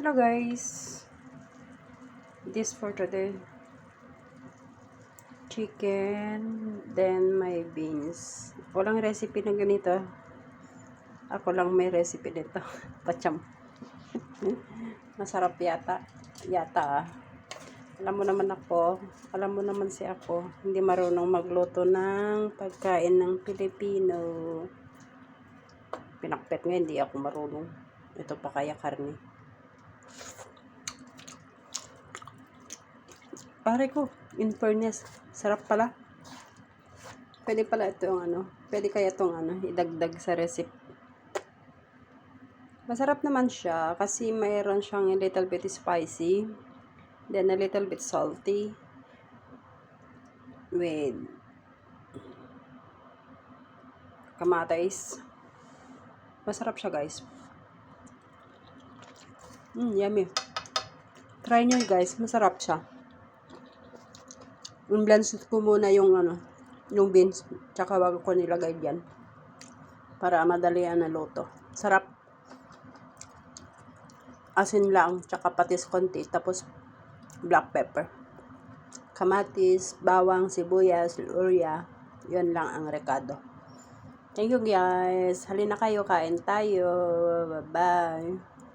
Hello guys, this for today, chicken, then may beans. Walang recipe na ganito, ako lang may recipe nito. Pacham. Masarap yata alam mo naman si ako, hindi marunong magluto ng pagkain ng Pilipino. Pinakpet nga, hindi ako marunong. Ito pa kaya karne. Pare ko, in fairness, sarap pala. Pwede pala ito yung pwede kaya itong idagdag sa recipe. Masarap naman siya kasi mayroon siyang a little bit spicy, then a little bit salty, with kamatis. Masarap siya guys. Yummy. Try nyo guys, masarap siya. I-blend ko muna yung yung beans, tsaka wag ko nilagay diyan para madali na luto. Sarap. Asin lang, tsaka patis konti, tapos black pepper, kamatis, bawang, sibuyas, luya. Yun lang ang rekado. Thank you guys. Halina kayo, kain tayo. Bye-bye.